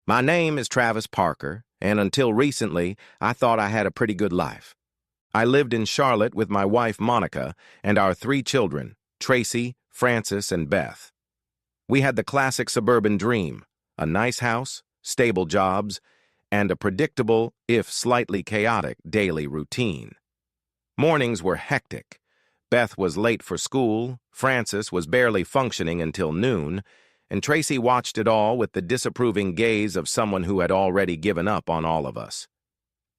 My name is Travis Parker, and until recently, I thought I had a pretty good life. I lived in Charlotte with my wife, Monica, and our 3 children, Tracy, Francis, and Beth. We had the classic suburban dream, a nice house, stable jobs, and a predictable, if slightly chaotic, daily routine. Mornings were hectic. Beth was late for school, Francis was barely functioning until noon, and Tracy watched it all with the disapproving gaze of someone who had already given up on all of us.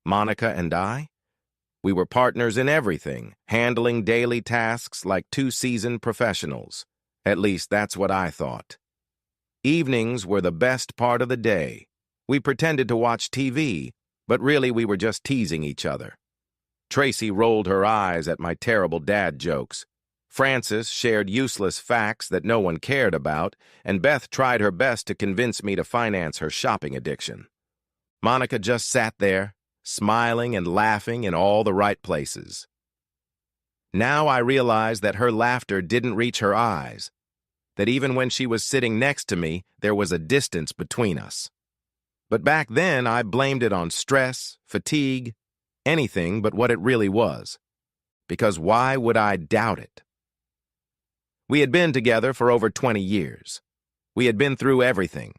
Monica and I? We were partners in everything, handling daily tasks like 2 seasoned professionals. At least that's what I thought. Evenings were the best part of the day. We pretended to watch TV, but really we were just teasing each other. Tracy rolled her eyes at my terrible dad jokes. Francis shared useless facts that no one cared about, and Beth tried her best to convince me to finance her shopping addiction. Monica just sat there, smiling and laughing in all the right places. Now I realized that her laughter didn't reach her eyes, that even when she was sitting next to me, there was a distance between us. But back then, I blamed it on stress, fatigue, anything but what it really was. Because why would I doubt it? We had been together for over 20 years. We had been through everything.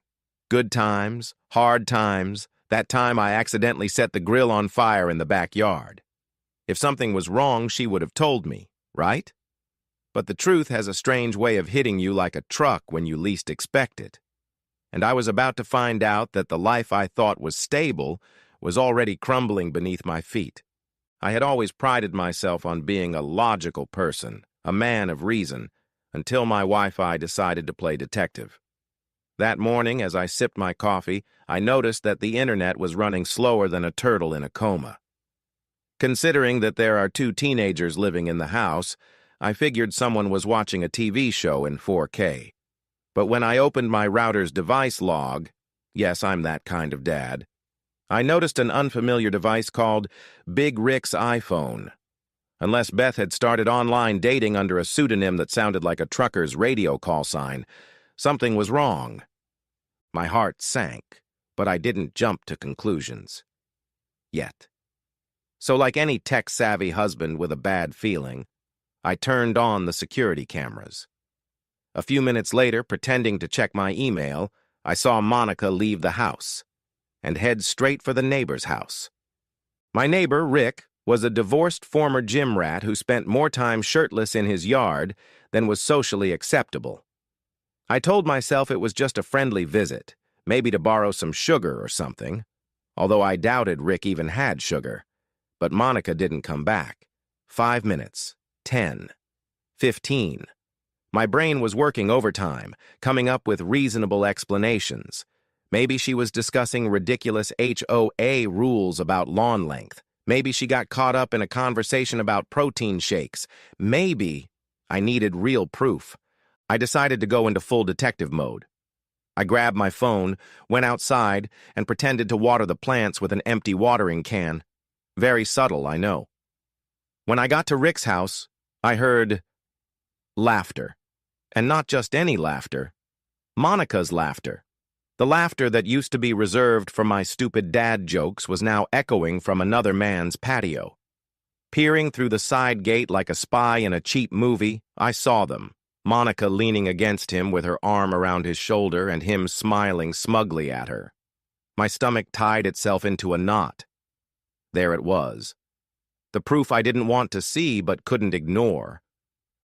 Good times, hard times, that time I accidentally set the grill on fire in the backyard. If something was wrong, she would have told me, right? But the truth has a strange way of hitting you like a truck when you least expect it. And I was about to find out that the life I thought was stable was already crumbling beneath my feet. I had always prided myself on being a logical person, a man of reason, until my Wi-Fi decided to play detective. That morning, as I sipped my coffee, I noticed that the internet was running slower than a turtle in a coma. Considering that there are 2 teenagers living in the house, I figured someone was watching a TV show in 4K. But when I opened my router's device log, yes, I'm that kind of dad, I noticed an unfamiliar device called Big Rick's iPhone. Unless Beth had started online dating under a pseudonym that sounded like a trucker's radio call sign, something was wrong. My heart sank, but I didn't jump to conclusions. Yet. So like any tech-savvy husband with a bad feeling, I turned on the security cameras. A few minutes later, pretending to check my email, I saw Monica leave the house and head straight for the neighbor's house. My neighbor, Rick, was a divorced former gym rat who spent more time shirtless in his yard than was socially acceptable. I told myself it was just a friendly visit, maybe to borrow some sugar or something, although I doubted Rick even had sugar. But Monica didn't come back. 5 minutes, 10, 15. My brain was working overtime, coming up with reasonable explanations. Maybe she was discussing ridiculous HOA rules about lawn length. Maybe she got caught up in a conversation about protein shakes. Maybe I needed real proof. I decided to go into full detective mode. I grabbed my phone, went outside, and pretended to water the plants with an empty watering can. Very subtle, I know. When I got to Rick's house, I heard laughter. And not just any laughter. Monica's laughter. The laughter that used to be reserved for my stupid dad jokes was now echoing from another man's patio. Peering through the side gate like a spy in a cheap movie, I saw them. Monica leaning against him with her arm around his shoulder and him smiling smugly at her. My stomach tied itself into a knot. There it was. The proof I didn't want to see but couldn't ignore.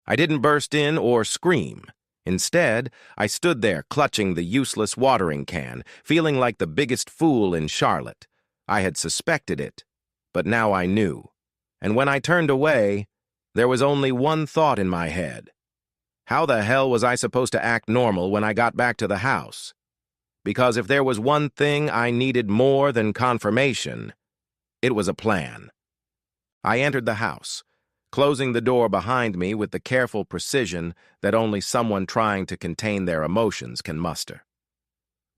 I didn't burst in or scream. Instead, I stood there clutching the useless watering can, feeling like the biggest fool in Charlotte. I had suspected it, but now I knew. And when I turned away, there was only one thought in my head. How the hell was I supposed to act normal when I got back to the house? Because if there was one thing I needed more than confirmation, it was a plan. I entered the house, closing the door behind me with the careful precision that only someone trying to contain their emotions can muster.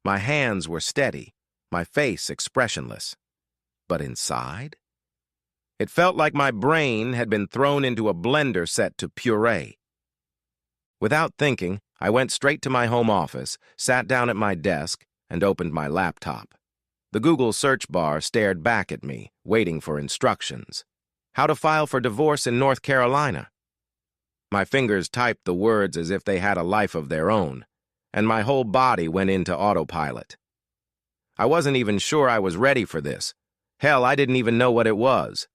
My hands were steady, my face expressionless. But inside? It felt like my brain had been thrown into a blender set to puree. Without thinking, I went straight to my home office, sat down at my desk, and opened my laptop. The Google search bar stared back at me, waiting for instructions. How to file for divorce in North Carolina. My fingers typed the words as if they had a life of their own, and my whole body went into autopilot. I wasn't even sure I was ready for this. Hell, I didn't even know what it was.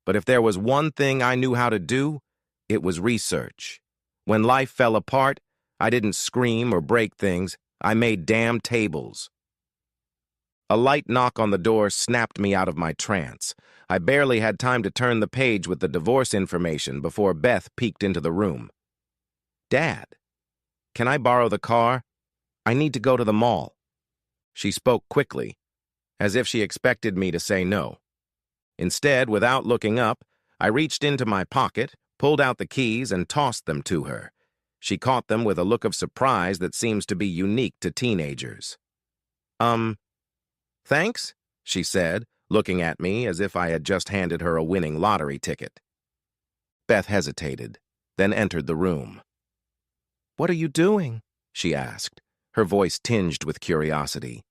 But if there was one thing I knew how to do, it was research. When life fell apart, I didn't scream or break things. I made damn tables. A light knock on the door snapped me out of my trance. I barely had time to turn the page with the divorce information before Beth peeked into the room. "Dad, can I borrow the car? I need to go to the mall." She spoke quickly, as if she expected me to say no. Instead, without looking up, I reached into my pocket, pulled out the keys, and tossed them to her. She caught them with a look of surprise that seems to be unique to teenagers. Thanks," she said, looking at me as if I had just handed her a winning lottery ticket. Beth hesitated, then entered the room. "What are you doing?" she asked, her voice tinged with curiosity.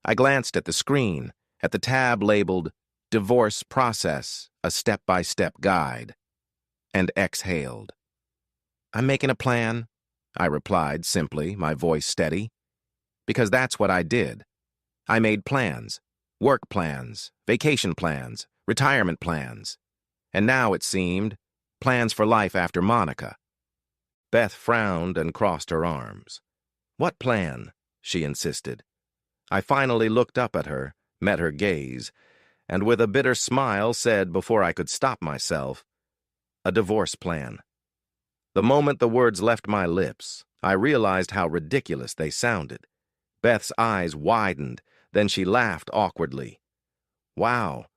I glanced at the screen, at the tab labeled Divorce Process, a Step-by-Step Guide, and exhaled. "I'm making a plan," I replied simply, my voice steady. Because that's what I did. I made plans, work plans, vacation plans, retirement plans, and now, it seemed, plans for life after Monica. Beth frowned and crossed her arms. "What plan?" she insisted. I finally looked up at her, met her gaze, and with a bitter smile said before I could stop myself, "A divorce plan." The moment the words left my lips, I realized how ridiculous they sounded. Beth's eyes widened, then she laughed awkwardly. "Wow.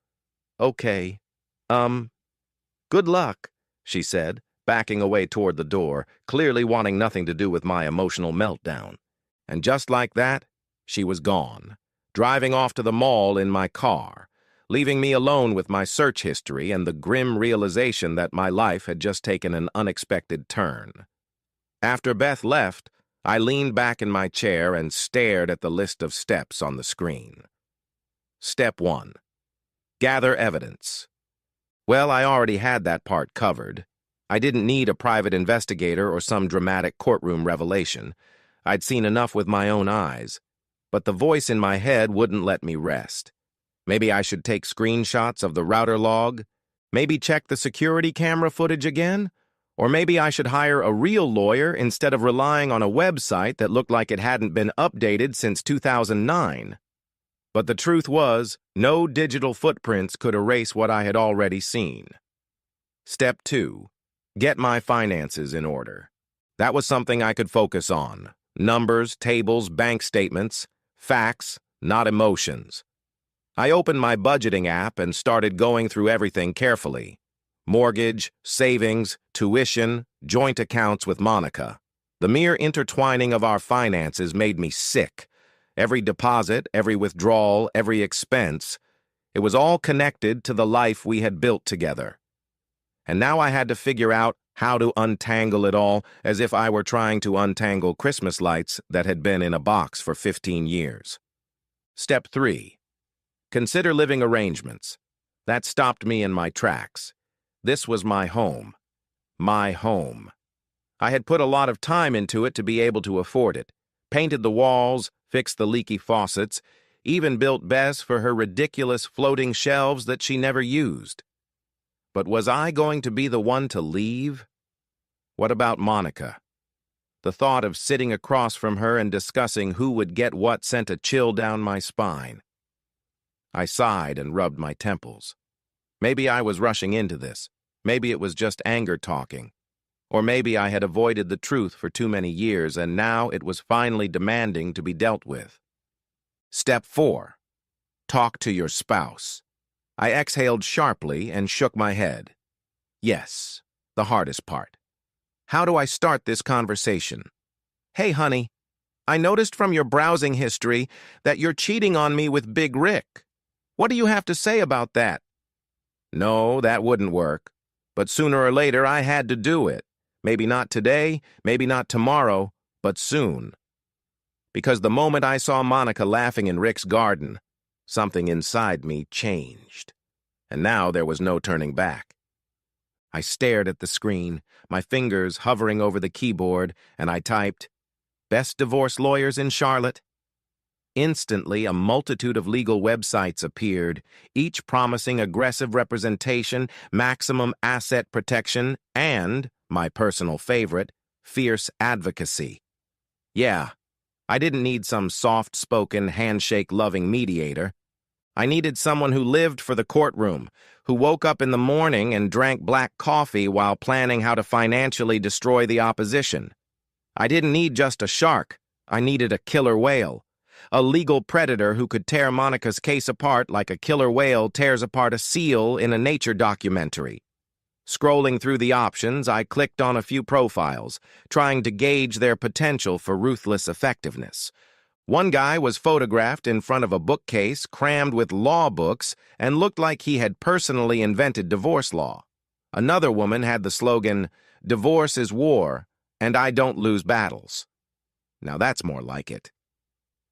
Okay. Good luck," she said, backing away toward the door, clearly wanting nothing to do with my emotional meltdown. And just like that, she was gone, driving off to the mall in my car, leaving me alone with my search history and the grim realization that my life had just taken an unexpected turn. After Beth left, I leaned back in my chair and stared at the list of steps on the screen. Step 1. Gather evidence. Well, I already had that part covered. I didn't need a private investigator or some dramatic courtroom revelation. I'd seen enough with my own eyes. But the voice in my head wouldn't let me rest. Maybe I should take screenshots of the router log? Maybe check the security camera footage again? Or maybe I should hire a real lawyer instead of relying on a website that looked like it hadn't been updated since 2009. But the truth was, no digital footprints could erase what I had already seen. Step 2. Get my finances in order. That was something I could focus on. Numbers, tables, bank statements, facts, not emotions. I opened my budgeting app and started going through everything carefully. Mortgage, savings, tuition, joint accounts with Monica. The mere intertwining of our finances made me sick. Every deposit, every withdrawal, every expense, it was all connected to the life we had built together. And now I had to figure out how to untangle it all, as if I were trying to untangle Christmas lights that had been in a box for 15 years. Step 3. Consider living arrangements. That stopped me in my tracks. This was my home. My home. I had put a lot of time into it to be able to afford it. Painted the walls, fixed the leaky faucets, even built Bess for her ridiculous floating shelves that she never used. But was I going to be the one to leave? What about Monica? The thought of sitting across from her and discussing who would get what sent a chill down my spine. I sighed and rubbed my temples. Maybe I was rushing into this. Maybe it was just anger talking. Or maybe I had avoided the truth for too many years and now it was finally demanding to be dealt with. Step 4. Talk to your spouse. I exhaled sharply and shook my head. Yes, the hardest part. How do I start this conversation? "Hey, honey, I noticed from your browsing history that you're cheating on me with Big Rick. What do you have to say about that?" No, that wouldn't work. But sooner or later, I had to do it. Maybe not today, maybe not tomorrow, but soon. because the moment I saw Monica laughing in Rick's garden, something inside me changed. And now there was no turning back. I stared at the screen, my fingers hovering over the keyboard, and I typed, "Best divorce lawyers in Charlotte." Instantly, a multitude of legal websites appeared, each promising aggressive representation, maximum asset protection, and, my personal favorite, fierce advocacy. Yeah, I didn't need some soft-spoken, handshake-loving mediator. I needed someone who lived for the courtroom, who woke up in the morning and drank black coffee while planning how to financially destroy the opposition. I didn't need just a shark. I needed a killer whale. A legal predator who could tear Monica's case apart like a killer whale tears apart a seal in a nature documentary. Scrolling through the options, I clicked on a few profiles, trying to gauge their potential for ruthless effectiveness. One guy was photographed in front of a bookcase crammed with law books and looked like he had personally invented divorce law. Another woman had the slogan, "Divorce is war, and I don't lose battles." Now that's more like it.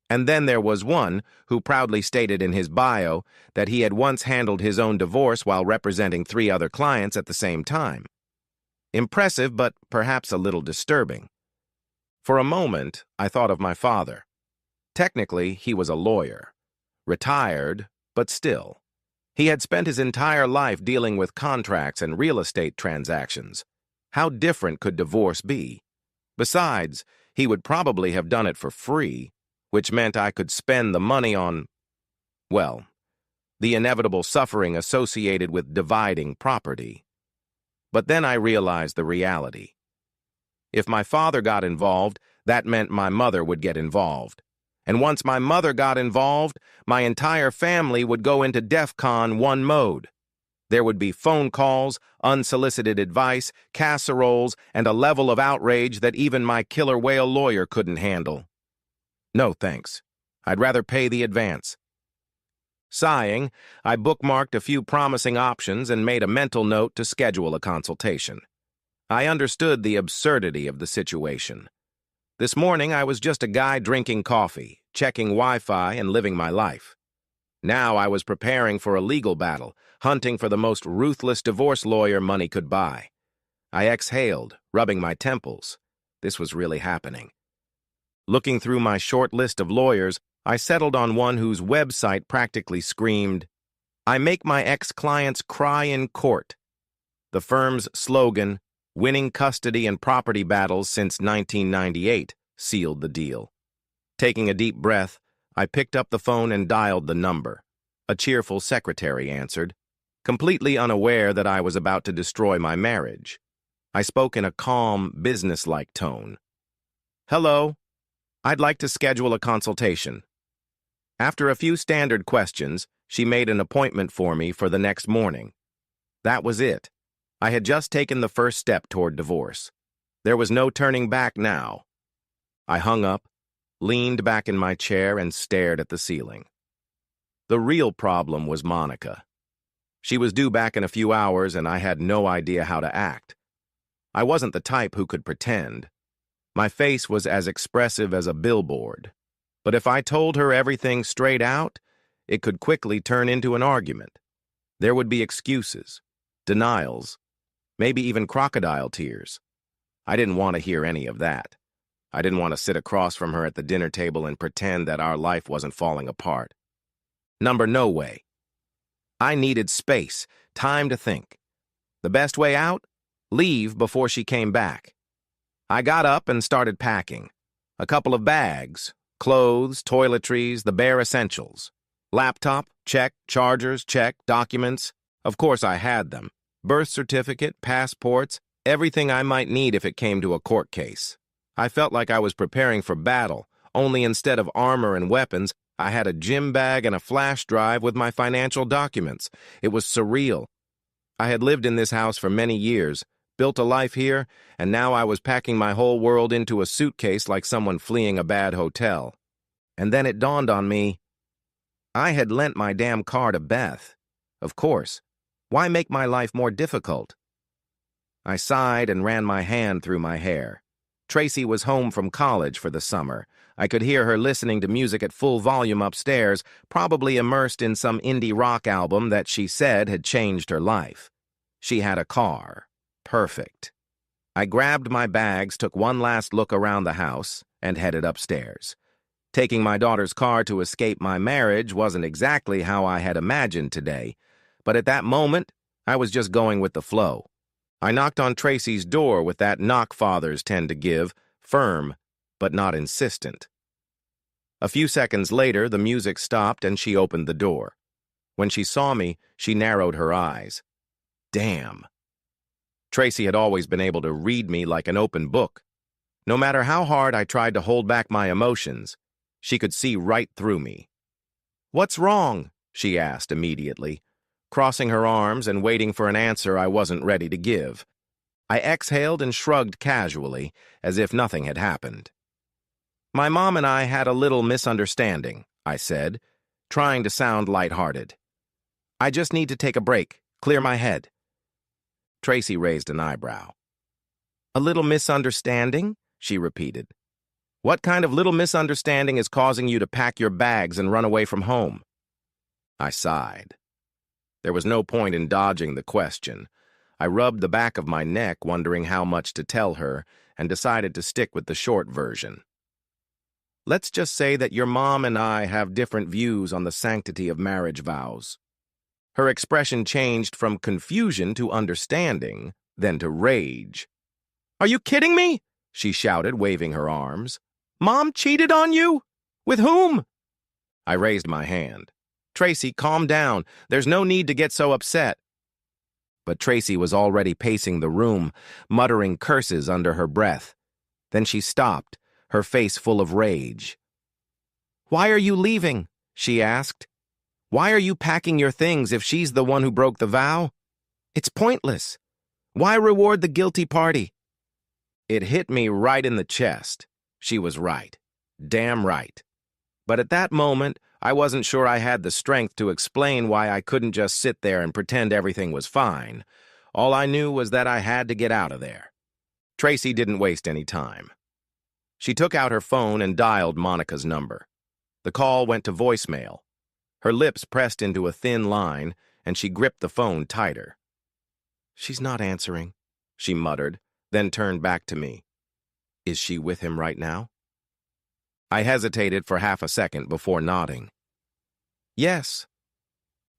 And then there was one who proudly stated in his bio that he had once handled his own divorce while representing 3 other clients at the same time. Impressive, but perhaps a little disturbing. For a moment, I thought of my father. Technically, he was a lawyer. Retired, but still. He had spent his entire life dealing with contracts and real estate transactions. How different could divorce be? Besides, he would probably have done it for free, which meant I could spend the money on, well, the inevitable suffering associated with dividing property. But then I realized the reality. If my father got involved, that meant my mother would get involved. And once my mother got involved, my entire family would go into DEFCON 1 mode. There would be phone calls, unsolicited advice, casseroles, and a level of outrage that even my killer whale lawyer couldn't handle. No, thanks. I'd rather pay the advance. Sighing, I bookmarked a few promising options and made a mental note to schedule a consultation. I understood the absurdity of the situation. This morning, I was just a guy drinking coffee, checking Wi-Fi, and living my life. Now I was preparing for a legal battle, hunting for the most ruthless divorce lawyer money could buy. I exhaled, rubbing my temples. This was really happening. Looking through my short list of lawyers, I settled on one whose website practically screamed, "I make my ex-clients cry in court." The firm's slogan, "Winning custody and property battles since 1998, sealed the deal. Taking a deep breath, I picked up the phone and dialed the number. A cheerful secretary answered, completely unaware that I was about to destroy my marriage. I spoke in a calm, businesslike tone. "Hello. I'd like to schedule a consultation." After a few standard questions, she made an appointment for me for the next morning. That was it. I had just taken the first step toward divorce. There was no turning back now. I hung up, leaned back in my chair, and stared at the ceiling. The real problem was Monica. She was due back in a few hours, and I had no idea how to act. I wasn't the type who could pretend. My face was as expressive as a billboard. But if I told her everything straight out, it could quickly turn into an argument. There would be excuses, denials, maybe even crocodile tears. I didn't want to hear any of that. I didn't want to sit across from her at the dinner table and pretend that our life wasn't falling apart. No way. I needed space, time to think. The best way out? Leave before she came back. I got up and started packing. A couple of bags, clothes, toiletries, the bare essentials. Laptop, check, chargers, check, documents. Of course I had them. Birth certificate, passports, everything I might need if it came to a court case. I felt like I was preparing for battle, only instead of armor and weapons, I had a gym bag and a flash drive with my financial documents. It was surreal. I had lived in this house for many years, built a life here, and now I was packing my whole world into a suitcase like someone fleeing a bad hotel. And then it dawned on me, I had lent my damn car to Beth. Of course. Why make my life more difficult? I sighed and ran my hand through my hair. Tracy was home from college for the summer. I could hear her listening to music at full volume upstairs, probably immersed in some indie rock album that she said had changed her life. She had a car. Perfect. I grabbed my bags, took one last look around the house, and headed upstairs. Taking my daughter's car to escape my marriage wasn't exactly how I had imagined today, but at that moment, I was just going with the flow. I knocked on Tracy's door with that knock fathers tend to give, firm, but not insistent. A few seconds later, the music stopped and she opened the door. When she saw me, she narrowed her eyes. Damn. Tracy had always been able to read me like an open book. No matter how hard I tried to hold back my emotions, she could see right through me. "What's wrong?" she asked immediately, crossing her arms and waiting for an answer I wasn't ready to give. I exhaled and shrugged casually, as if nothing had happened. "My mom and I had a little misunderstanding," I said, trying to sound lighthearted. "I just need to take a break, clear my head." Tracy raised an eyebrow. "A little misunderstanding?" she repeated. "What kind of little misunderstanding is causing you to pack your bags and run away from home?" I sighed. There was no point in dodging the question. I rubbed the back of my neck, wondering how much to tell her, and decided to stick with the short version. "Let's just say that your mom and I have different views on the sanctity of marriage vows." Her expression changed from confusion to understanding, then to rage. "Are you kidding me?" she shouted, waving her arms. "Mom cheated on you? With whom?" I raised my hand. "Tracy, calm down. There's no need to get so upset." But Tracy was already pacing the room, muttering curses under her breath. Then she stopped, her face full of rage. "Why are you leaving?" she asked. "Why are you packing your things if she's the one who broke the vow? It's pointless. Why reward the guilty party?" It hit me right in the chest. She was right. Damn right. But at that moment, I wasn't sure I had the strength to explain why I couldn't just sit there and pretend everything was fine. All I knew was that I had to get out of there. Tracy didn't waste any time. She took out her phone and dialed Monica's number. The call went to voicemail. Her lips pressed into a thin line, and she gripped the phone tighter. "She's not answering," she muttered, then turned back to me. "Is she with him right now?" I hesitated for half a second before nodding. "Yes."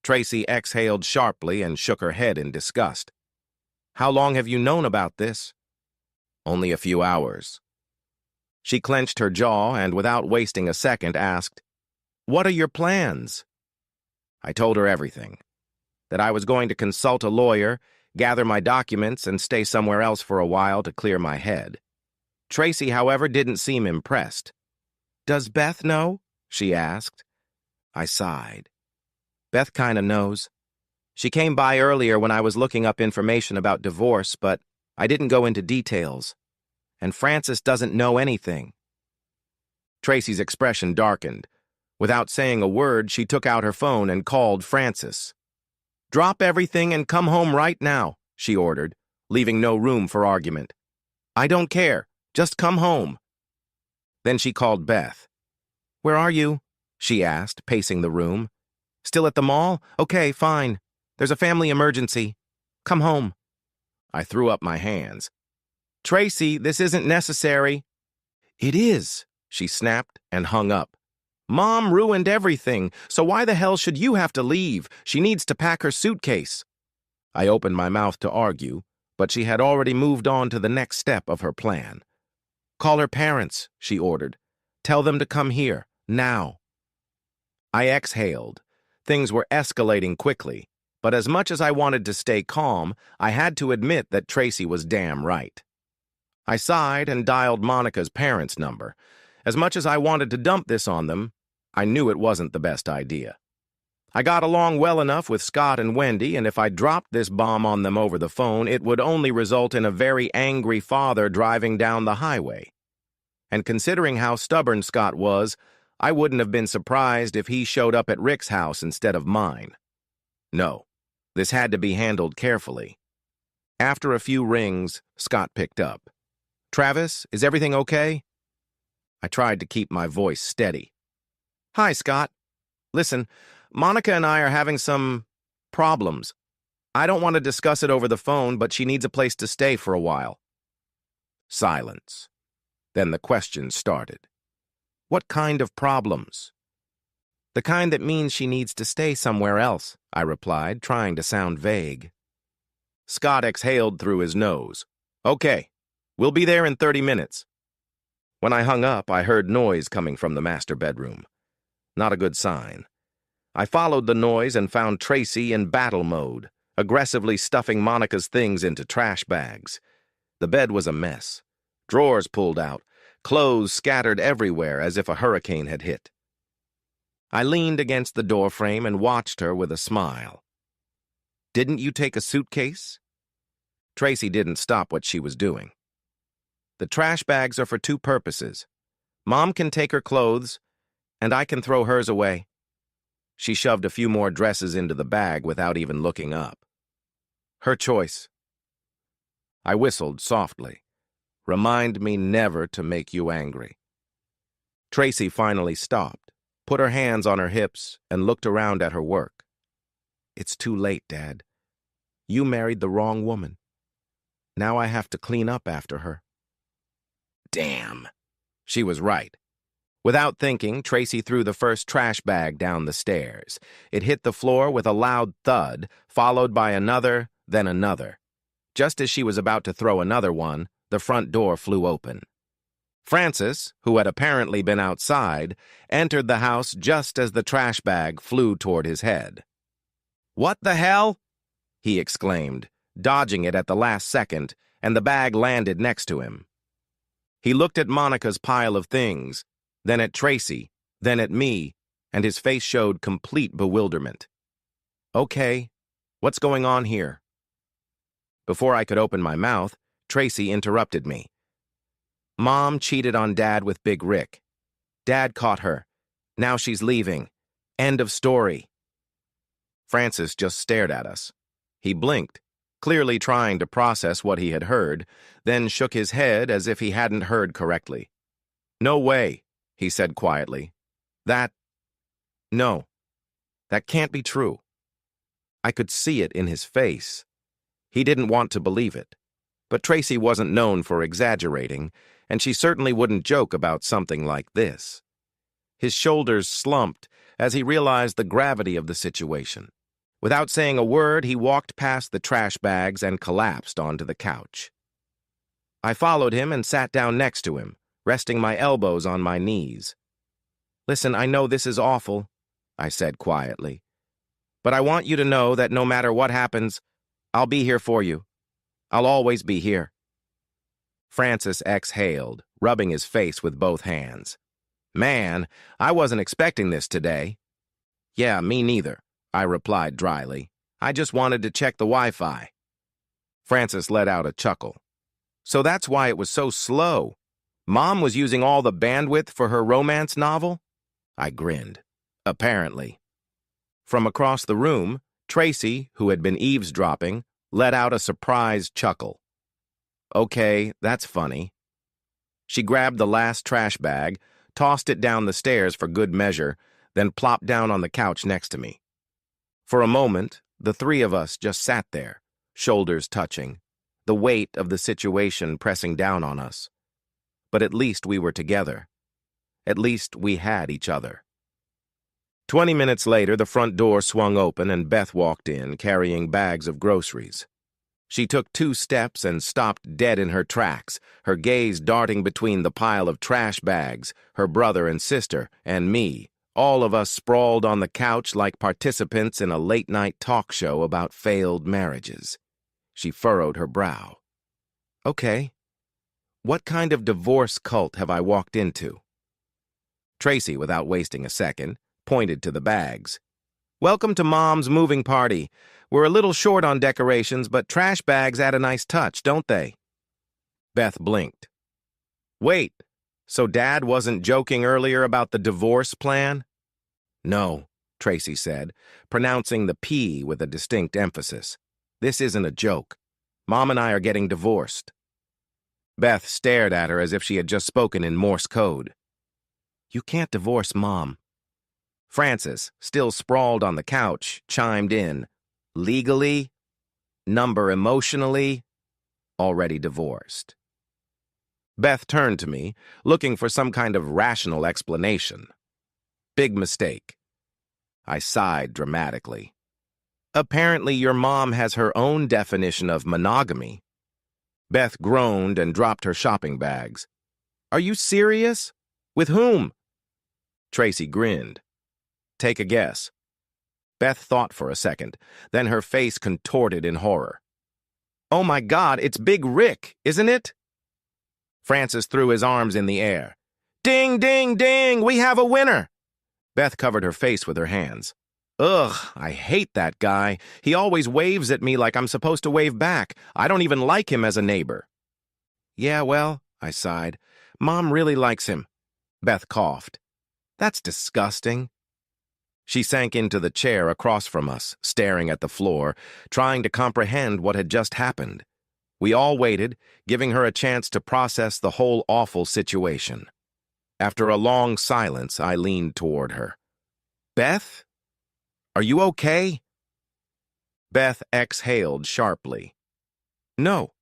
Tracy exhaled sharply and shook her head in disgust. "How long have you known about this?" "Only a few hours." She clenched her jaw and, without wasting a second, asked, "What are your plans?" I told her everything. That I was going to consult a lawyer, gather my documents, and stay somewhere else for a while to clear my head. Tracy, however, didn't seem impressed. "Does Beth know?" she asked. I sighed. "Beth kinda knows. She came by earlier when I was looking up information about divorce, but I didn't go into details. And Frances doesn't know anything." Tracy's expression darkened. Without saying a word, she took out her phone and called Frances. "Drop everything and come home right now," she ordered, leaving no room for argument. "I don't care. Just come home." Then she called Beth. "Where are you?" she asked, pacing the room. "Still at the mall? Okay, fine. There's a family emergency. Come home." I threw up my hands. "Tracy, this isn't necessary." "It is," she snapped and hung up. "Mom ruined everything, so why the hell should you have to leave? She needs to pack her suitcase." I opened my mouth to argue, but she had already moved on to the next step of her plan. "Call her parents," she ordered. "Tell them to come here, now." I exhaled. Things were escalating quickly, but as much as I wanted to stay calm, I had to admit that Tracy was damn right. I sighed and dialed Monica's parents' number. As much as I wanted to dump this on them, I knew it wasn't the best idea. I got along well enough with Scott and Wendy, and if I dropped this bomb on them over the phone, it would only result in a very angry father driving down the highway. And considering how stubborn Scott was, I wouldn't have been surprised if he showed up at Rick's house instead of mine. No, this had to be handled carefully. After a few rings, Scott picked up. Travis, is everything okay? I tried to keep my voice steady. Hi, Scott. Listen, Monica and I are having some problems. I don't want to discuss it over the phone, but she needs a place to stay for a while. Silence. Then the question started. What kind of problems? The kind that means she needs to stay somewhere else, I replied, trying to sound vague. Scott exhaled through his nose. Okay, we'll be there in 30 minutes. When I hung up, I heard noise coming from the master bedroom. Not a good sign. I followed the noise and found Tracy in battle mode, aggressively stuffing Monica's things into trash bags. The bed was a mess. Drawers pulled out, clothes scattered everywhere as if a hurricane had hit. I leaned against the doorframe and watched her with a smile. Didn't you take a suitcase? Tracy didn't stop what she was doing. The trash bags are for two purposes. Mom can take her clothes, and I can throw hers away. She shoved a few more dresses into the bag without even looking up. Her choice. I whistled softly. Remind me never to make you angry. Tracy finally stopped, put her hands on her hips, and looked around at her work. It's too late, Dad. You married the wrong woman. Now I have to clean up after her. Damn. She was right. Without thinking, Tracy threw the first trash bag down the stairs. It hit the floor with a loud thud, followed by another, then another. Just as she was about to throw another one, the front door flew open. Francis, who had apparently been outside, entered the house just as the trash bag flew toward his head. "What the hell?" he exclaimed, dodging it at the last second, and the bag landed next to him. He looked at Monica's pile of things, then at Tracy, then at me, and his face showed complete bewilderment. Okay, what's going on here? Before I could open my mouth, Tracy interrupted me. Mom cheated on Dad with Big Rick. Dad caught her. Now she's leaving. End of story. Francis just stared at us. He blinked, clearly trying to process what he had heard, then shook his head as if he hadn't heard correctly. No way, he said quietly. No, that can't be true. I could see it in his face. He didn't want to believe it. But Tracy wasn't known for exaggerating, and she certainly wouldn't joke about something like this. His shoulders slumped as he realized the gravity of the situation. Without saying a word, he walked past the trash bags and collapsed onto the couch. I followed him and sat down next to him, resting my elbows on my knees. Listen, I know this is awful, I said quietly. But I want you to know that no matter what happens, I'll be here for you. I'll always be here. Francis exhaled, rubbing his face with both hands. Man, I wasn't expecting this today. Yeah, me neither, I replied dryly. I just wanted to check the Wi-Fi. Francis let out a chuckle. So that's why it was so slow. Mom was using all the bandwidth for her romance novel? I grinned. Apparently. From across the room, Tracy, who had been eavesdropping, let out a surprised chuckle. Okay, that's funny. She grabbed the last trash bag, tossed it down the stairs for good measure, then plopped down on the couch next to me. For a moment, the three of us just sat there, shoulders touching, the weight of the situation pressing down on us. But at least we were together. At least we had each other. 20 minutes later, the front door swung open and Beth walked in, carrying bags of groceries. She took 2 steps and stopped dead in her tracks, her gaze darting between the pile of trash bags, her brother and sister, and me, all of us sprawled on the couch like participants in a late-night talk show about failed marriages. She furrowed her brow. Okay, what kind of divorce cult have I walked into? Tracy, without wasting a second, pointed to the bags. Welcome to Mom's moving party. We're a little short on decorations, but trash bags add a nice touch, don't they? Beth blinked. Wait, so Dad wasn't joking earlier about the divorce plan? No, Tracy said, pronouncing the P with a distinct emphasis. This isn't a joke. Mom and I are getting divorced. Beth stared at her as if she had just spoken in Morse code. "You can't divorce Mom." Francis, still sprawled on the couch, chimed in. "Legally, number emotionally, already divorced." Beth turned to me, looking for some kind of rational explanation. "Big mistake." I sighed dramatically. "Apparently your mom has her own definition of monogamy." Beth groaned and dropped her shopping bags. "Are you serious? With whom?" Tracy grinned. "Take a guess." Beth thought for a second, then her face contorted in horror. "Oh my God, it's Big Rick, isn't it?" Francis threw his arms in the air. "Ding, ding, ding, we have a winner!" Beth covered her face with her hands. "Ugh, I hate that guy. He always waves at me like I'm supposed to wave back. I don't even like him as a neighbor." "Yeah, well," I sighed, "Mom really likes him." Beth coughed. "That's disgusting." She sank into the chair across from us, staring at the floor, trying to comprehend what had just happened. We all waited, giving her a chance to process the whole awful situation. After a long silence, I leaned toward her. "Beth? Are you okay?" Beth exhaled sharply. "No."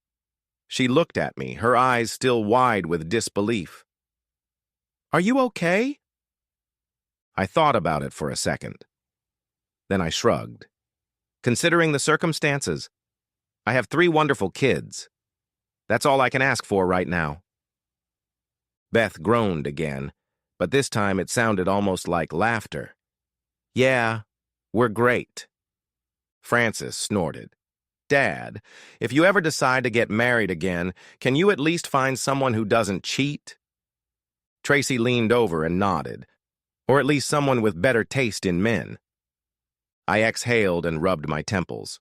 She looked at me, her eyes still wide with disbelief. "Are you okay?" I thought about it for a second. Then I shrugged. "Considering the circumstances, I have 3 wonderful kids. That's all I can ask for right now." Beth groaned again, but this time it sounded almost like laughter. "Yeah, we're great." Francis snorted. "Dad, if you ever decide to get married again, can you at least find someone who doesn't cheat?" Tracy leaned over and nodded. "Or at least someone with better taste in men." I exhaled and rubbed my temples.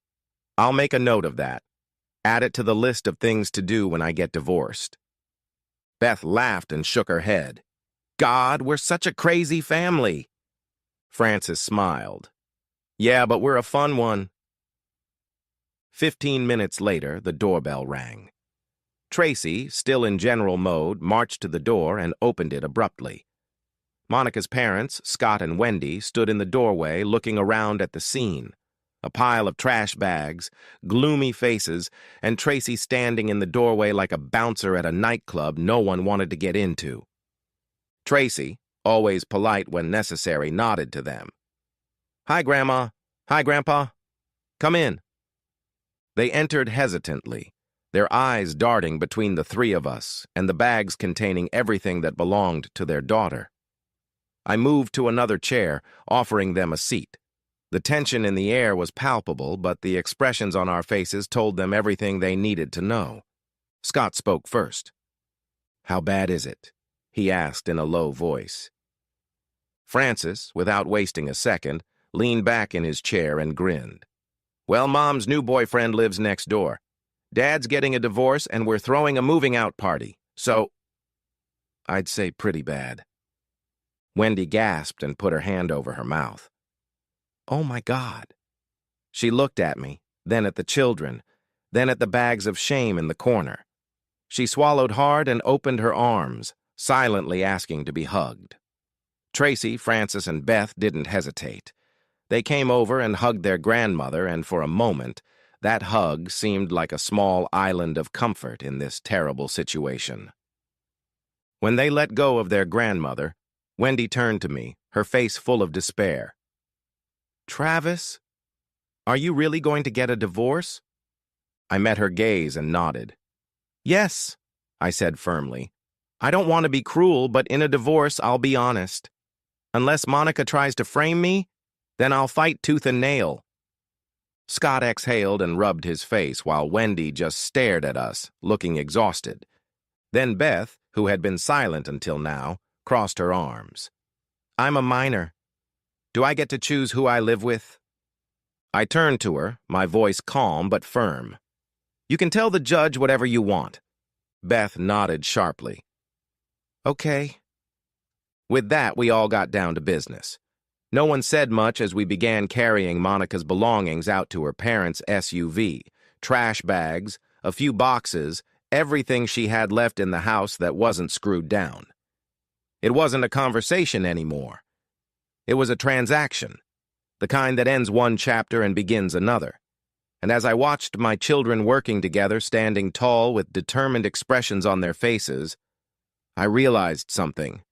"I'll make a note of that. Add it to the list of things to do when I get divorced." Beth laughed and shook her head. "God, we're such a crazy family." Francis smiled. "Yeah, but we're a fun one." 15 minutes later, the doorbell rang. Tracy, still in general mode, marched to the door and opened it abruptly. Monica's parents, Scott and Wendy, stood in the doorway looking around at the scene. A pile of trash bags, gloomy faces, and Tracy standing in the doorway like a bouncer at a nightclub no one wanted to get into. Tracy, always polite when necessary, nodded to them. "Hi, Grandma. Hi, Grandpa. Come in." They entered hesitantly, their eyes darting between the 3 of us and the bags containing everything that belonged to their daughter. I moved to another chair, offering them a seat. The tension in the air was palpable, but the expressions on our faces told them everything they needed to know. Scott spoke first. "How bad is it?" he asked in a low voice. Francis, without wasting a second, leaned back in his chair and grinned. "Well, Mom's new boyfriend lives next door. Dad's getting a divorce, and we're throwing a moving-out party. So, I'd say pretty bad." Wendy gasped and put her hand over her mouth. "Oh, my God." She looked at me, then at the children, then at the bags of shame in the corner. She swallowed hard and opened her arms, silently asking to be hugged. Tracy, Francis, and Beth didn't hesitate. They came over and hugged their grandmother, and for a moment, that hug seemed like a small island of comfort in this terrible situation. When they let go of their grandmother, Wendy turned to me, her face full of despair. "Travis, are you really going to get a divorce?" I met her gaze and nodded. "Yes," I said firmly. "I don't want to be cruel, but in a divorce, I'll be honest. Unless Monica tries to frame me, then I'll fight tooth and nail." Scott exhaled and rubbed his face while Wendy just stared at us, looking exhausted. Then Beth, who had been silent until now, crossed her arms. "I'm a minor. Do I get to choose who I live with?" I turned to her, my voice calm but firm. "You can tell the judge whatever you want." Beth nodded sharply. "Okay." With that, we all got down to business. No one said much as we began carrying Monica's belongings out to her parents' SUV, trash bags, a few boxes, everything she had left in the house that wasn't screwed down. It wasn't a conversation anymore. It was a transaction, the kind that ends one chapter and begins another. And as I watched my children working together, standing tall with determined expressions on their faces, I realized something.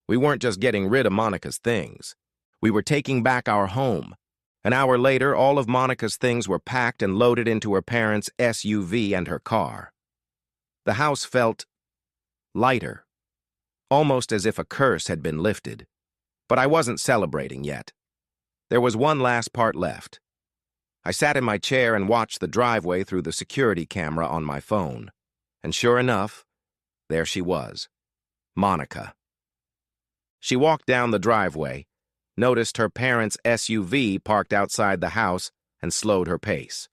We weren't just getting rid of Monica's things. We were taking back our home. An hour later, all of Monica's things were packed and loaded into her parents' SUV and her car. The house felt lighter, almost as if a curse had been lifted. But I wasn't celebrating yet. There was one last part left. I sat in my chair and watched the driveway through the security camera on my phone. And sure enough, there she was, Monica. She walked down the driveway, noticed her parents' SUV parked outside the house, and slowed her pace.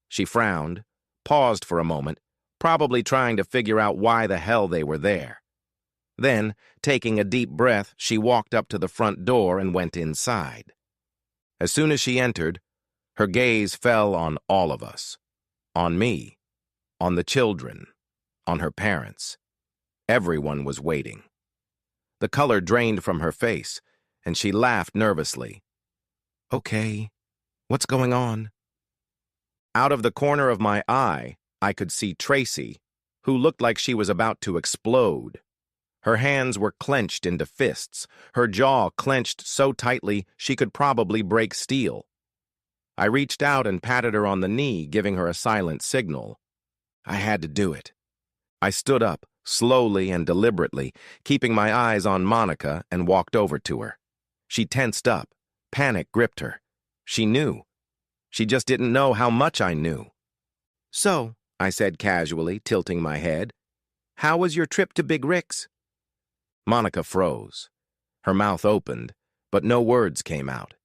She frowned, paused for a moment, probably trying to figure out why the hell they were there. Then, taking a deep breath, she walked up to the front door and went inside. As soon as she entered, her gaze fell on all of us. On me, on the children, on her parents. Everyone was waiting. The color drained from her face, and she laughed nervously. "Okay, what's going on?" Out of the corner of my eye, I could see Tracy, who looked like she was about to explode. Her hands were clenched into fists, her jaw clenched so tightly she could probably break steel. I reached out and patted her on the knee, giving her a silent signal. I had to do it. I stood up, slowly and deliberately, keeping my eyes on Monica, and walked over to her. She tensed up. Panic gripped her. She knew. She just didn't know how much I knew. "So," I said casually, tilting my head, "how was your trip to Big Rick's?" Monica froze. Her mouth opened, but no words came out.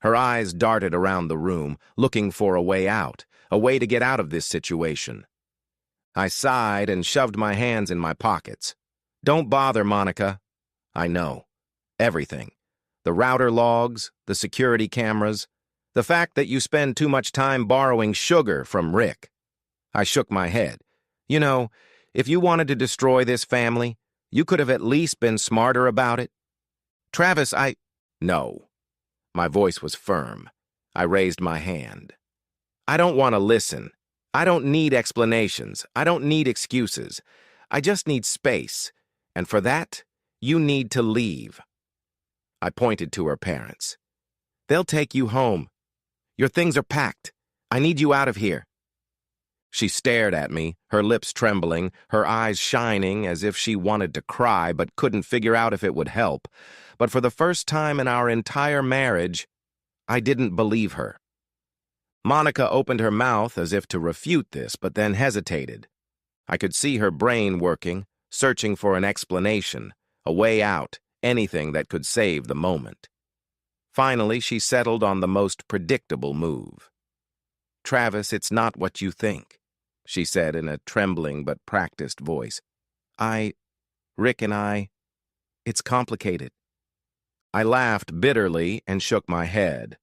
Her eyes darted around the room, looking for a way out, a way to get out of this situation. I sighed and shoved my hands in my pockets. "Don't bother, Monica. I know. Everything. The router logs, the security cameras, the fact that you spend too much time borrowing sugar from Rick." I shook my head. "You know, if you wanted to destroy this family, you could have at least been smarter about it." "Travis, No." My voice was firm. I raised my hand. "I don't want to listen. I don't need explanations. I don't need excuses. I just need space. And for that, you need to leave." I pointed to her parents. "They'll take you home. Your things are packed. I need you out of here." She stared at me, her lips trembling, her eyes shining as if she wanted to cry but couldn't figure out if it would help. But for the first time in our entire marriage, I didn't believe her. Monica opened her mouth as if to refute this, but then hesitated. I could see her brain working, searching for an explanation, a way out, anything that could save the moment. Finally, she settled on the most predictable move. "Travis, it's not what you think," she said in a trembling but practiced voice. Rick and I, it's complicated." I laughed bitterly and shook my head.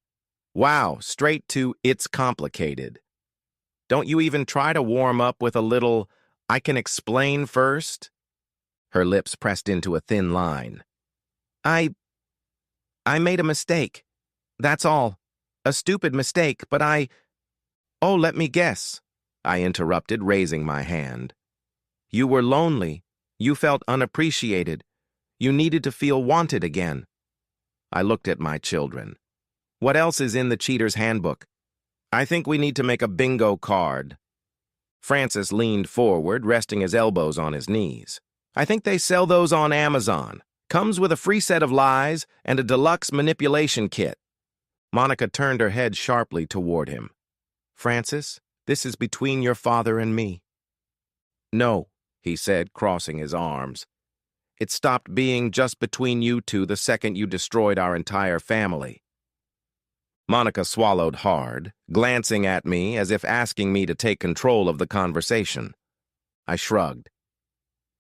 "Wow, straight to 'it's complicated.' Don't you even try to warm up with a little 'I can explain' first?" Her lips pressed into a thin line. I made a mistake. That's all. A stupid mistake, but Oh, let me guess," I interrupted, raising my hand. "You were lonely. You felt unappreciated. You needed to feel wanted again." I looked at my children. "What else is in the cheater's handbook?" "I think we need to make a bingo card." Francis leaned forward, resting his elbows on his knees. "I think they sell those on Amazon. Comes with a free set of lies and a deluxe manipulation kit." Monica turned her head sharply toward him. "Francis, this is between your father and me." "No," he said, crossing his arms. "It stopped being just between you two the second you destroyed our entire family." Monica swallowed hard, glancing at me as if asking me to take control of the conversation. I shrugged.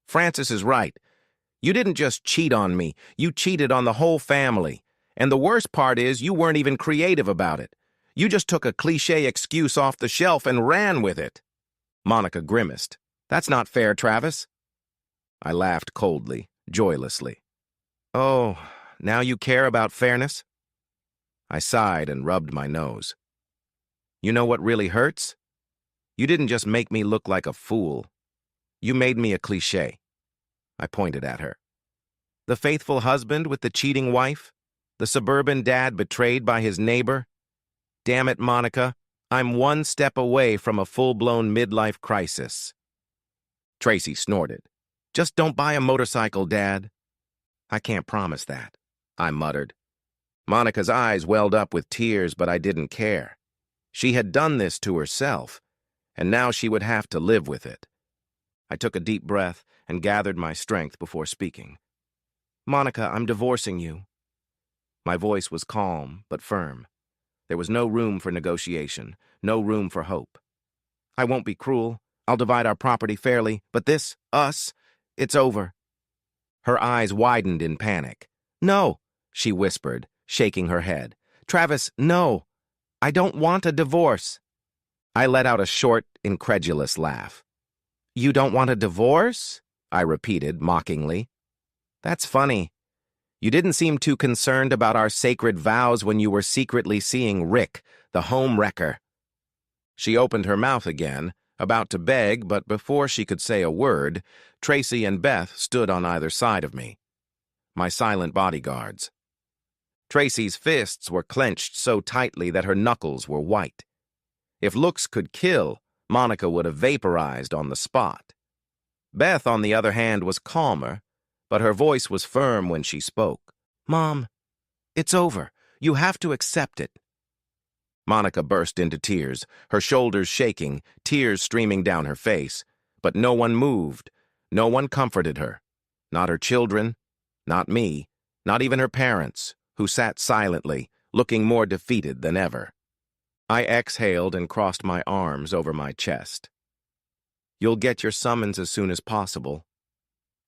"Francis is right. You didn't just cheat on me, you cheated on the whole family. And the worst part is you weren't even creative about it. You just took a cliché excuse off the shelf and ran with it." Monica grimaced. That's not fair, Travis. I laughed coldly, joylessly. Oh, now you care about fairness? I sighed and rubbed my nose. You know what really hurts? You didn't just make me look like a fool. You made me a cliché. I pointed at her. The faithful husband with the cheating wife? The suburban dad betrayed by his neighbor? Damn it, Monica, I'm one step away from a full-blown midlife crisis. Tracy snorted. Just don't buy a motorcycle, Dad. I can't promise that, I muttered. Monica's eyes welled up with tears, but I didn't care. She had done this to herself, and now she would have to live with it. I took a deep breath and gathered my strength before speaking. Monica, I'm divorcing you. My voice was calm but firm. There was no room for negotiation, no room for hope. I won't be cruel. I'll divide our property fairly, but this, us, it's over. Her eyes widened in panic. No, she whispered, shaking her head. Travis, no. I don't want a divorce. I let out a short, incredulous laugh. You don't want a divorce? I repeated mockingly. That's funny. You didn't seem too concerned about our sacred vows when you were secretly seeing Rick, the home wrecker. She opened her mouth again, about to beg, but before she could say a word, Tracy and Beth stood on either side of me, my silent bodyguards. Tracy's fists were clenched so tightly that her knuckles were white. If looks could kill, Monica would have vaporized on the spot. Beth, on the other hand, was calmer, but her voice was firm when she spoke. Mom, it's over. You have to accept it. Monica burst into tears, her shoulders shaking, tears streaming down her face. But no one moved. No one comforted her. Not her children, not me, not even her parents, who sat silently, looking more defeated than ever. I exhaled and crossed my arms over my chest. You'll get your summons as soon as possible.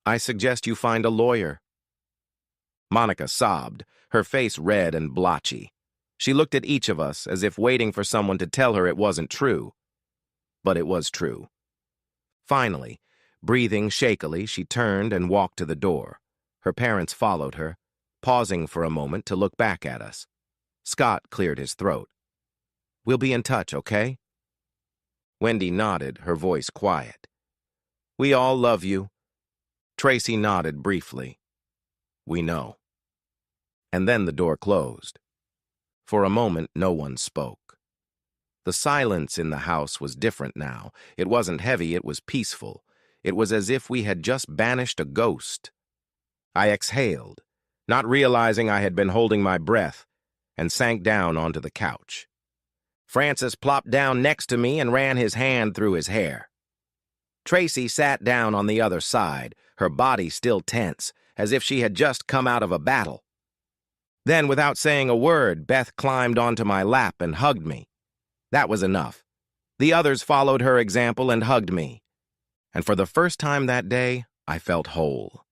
I suggest you find a lawyer. Monica sobbed, her face red and blotchy. She looked at each of us as if waiting for someone to tell her it wasn't true. But it was true. Finally, breathing shakily, she turned and walked to the door. Her parents followed her, pausing for a moment to look back at us. Scott cleared his throat. We'll be in touch, okay? Wendy nodded, her voice quiet. We all love you. Tracy nodded briefly. We know. And then the door closed. For a moment, no one spoke. The silence in the house was different now. It wasn't heavy, it was peaceful. It was as if we had just banished a ghost. I exhaled, not realizing I had been holding my breath, and sank down onto the couch. Francis plopped down next to me and ran his hand through his hair. Tracy sat down on the other side, her body still tense, as if she had just come out of a battle. Then, without saying a word, Beth climbed onto my lap and hugged me. That was enough. The others followed her example and hugged me. And for the first time that day, I felt whole.